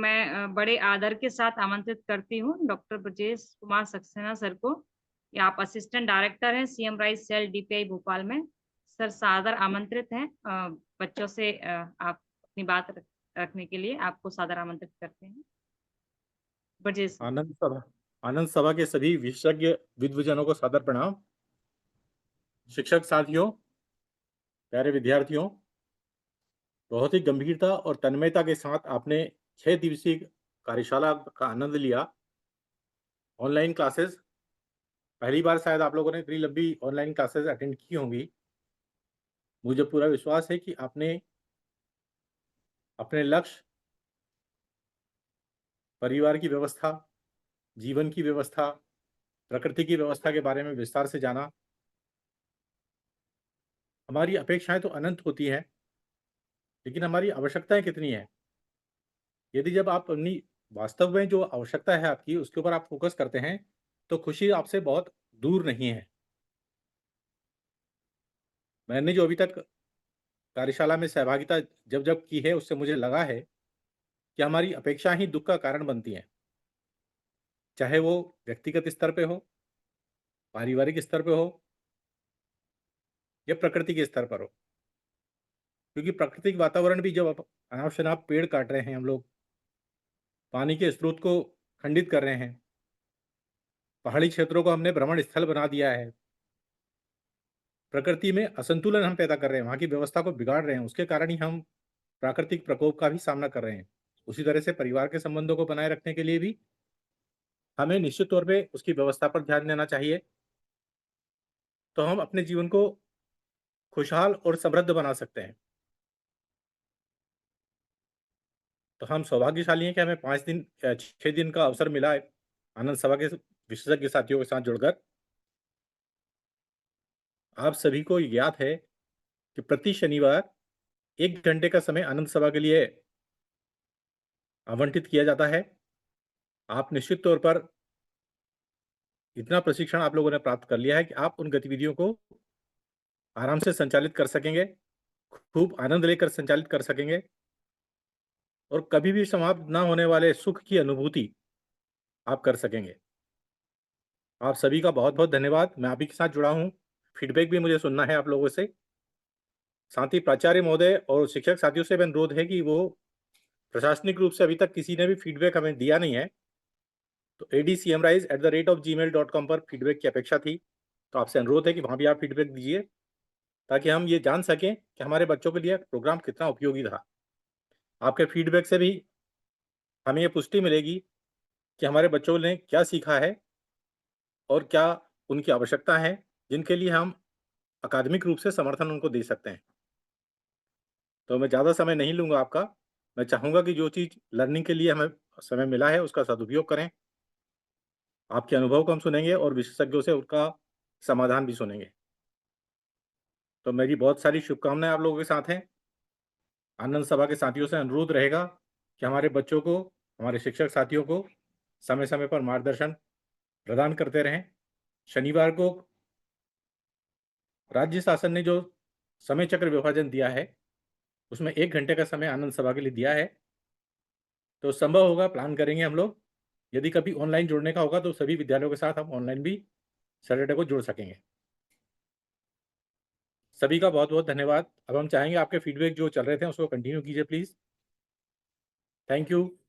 मैं बड़े आदर के साथ आमंत्रित करती हूँ डॉक्टर ब्रजेश कुमार सक्सेना सर को। ये आप असिस्टेंट डायरेक्टर हैं CM rise cell DPI Bhopal में। सर सादर आमंत्रित हैं। बच्चों से आप अपनी बात रखने के लिए आपको सादर आमंत्रित करते हैं ब्रजेश सर। आनंद सभा के सभी विशेषज्ञ विद्वजनों को सादर प्रणाम। शिक्षक साथियों, प्यारे विद्यार्थियों, बहुत ही गंभीरता और तन्मयता के साथ आपने 6 दिवसीय कार्यशाला का आनंद लिया। ऑनलाइन क्लासेस, पहली बार शायद आप लोगों ने इतनी लंबी ऑनलाइन क्लासेस अटेंड की होंगी। मुझे पूरा विश्वास है कि आपने अपने लक्ष्य, परिवार की व्यवस्था, जीवन की व्यवस्था, प्रकृति की व्यवस्था के बारे में विस्तार से जाना। हमारी अपेक्षाएं तो अनंत होती हैं, लेकिन हमारी आवश्यकताएं कितनी हैं? यदि जब आप अपनी वास्तव में जो आवश्यकता है आपकी, उसके ऊपर आप फोकस करते हैं, तो खुशी आपसे बहुत दूर नहीं है। मैंने जो अभी तक कार्यशाला में सहभागिता जब जब की है, उससे मुझे लगा है कि हमारी अपेक्षा ही दुख का कारण बनती हैं। चाहे वो व्यक्तिगत स्तर पे हो, पारिवारिक स्तर पे हो, या प्रकृति के स्तर पर हो। क्योंकि प्राकृतिक वातावरण भी, जब आप अनाप शनाप पेड़ काट रहे हैं, हम लोग पानी के स्रोत को खंडित कर रहे हैं, पहाड़ी क्षेत्रों को हमने भ्रमण स्थल बना दिया है, प्रकृति में असंतुलन हम पैदा कर रहे हैं, वहाँ की व्यवस्था को बिगाड़ रहे हैं, उसके कारण ही हम प्राकृतिक प्रकोप का भी सामना कर रहे हैं। उसी तरह से परिवार के संबंधों को बनाए रखने के लिए भी हमें निश्चित तौर पे उसकी व्यवस्था पर ध्यान देना चाहिए, तो हम अपने जीवन को खुशहाल और समृद्ध बना सकते हैं। तो हम सौभाग्यशाली हैं कि हमें 6 दिन का अवसर मिला है आनंद सभा के विशेषज्ञ साथियों के साथ जुड़कर। आप सभी को याद है कि प्रति शनिवार 1 घंटे का समय आनंद सभा के लिए आवंटित किया जाता है। आप निश्चित तौर पर इतना प्रशिक्षण आप लोगों ने प्राप्त कर लिया है कि आप उन गतिविधियों को आराम से संचालित कर सकेंगे, खूब आनंद लेकर संचालित कर सकेंगे, और कभी भी समाप्त ना होने वाले सुख की अनुभूति आप कर सकेंगे। आप सभी का बहुत बहुत धन्यवाद। मैं आप ही के साथ जुड़ा हूँ, फीडबैक भी मुझे सुनना है आप लोगों से। साथ ही प्राचार्य महोदय और शिक्षक साथियों से भी अनुरोध है कि वो, प्रशासनिक रूप से अभी तक किसी ने भी फीडबैक हमें दिया नहीं है, तो adcmrise@gmail.com पर फीडबैक की अपेक्षा थी। तो आपसे अनुरोध है कि वहाँ भी आप फीडबैक दीजिए, ताकि हम ये जान सकें कि हमारे बच्चों के लिए प्रोग्राम कितना उपयोगी था। आपके फीडबैक से भी हमें ये पुष्टि मिलेगी कि हमारे बच्चों ने क्या सीखा है और क्या उनकी आवश्यकता है, जिनके लिए हम अकादमिक रूप से समर्थन उनको दे सकते हैं। तो मैं ज़्यादा समय नहीं लूँगा आपका। मैं चाहूँगा कि जो चीज़ लर्निंग के लिए हमें समय मिला है, उसका सदुपयोग करें। आपके अनुभव को हम सुनेंगे और विशेषज्ञों से उसका समाधान भी सुनेंगे। तो मेरी बहुत सारी शुभकामनाएँ आप लोगों के साथ हैं। आनंद सभा के साथियों से अनुरोध रहेगा कि हमारे बच्चों को, हमारे शिक्षक साथियों को समय-समय पर मार्गदर्शन प्रदान करते रहें। शनिवार को राज्य शासन ने जो समय चक्र विभाजन दिया है, उसमें 1 घंटे का समय आनंद सभा के लिए दिया है। तो संभव होगा प्लान करेंगे हम लोग। यदि कभी ऑनलाइन जुड़ने का होगा, तो सभी विद्यालयों के साथ हम ऑनलाइन भी सैटरडे को जुड़ सकेंगे। सभी का बहुत-बहुत धन्यवाद। अब हम चाहेंगे आपके फीडबैक जो चल रहे थे, उसको कंटिन्यू कीजिए प्लीज़। Thank you.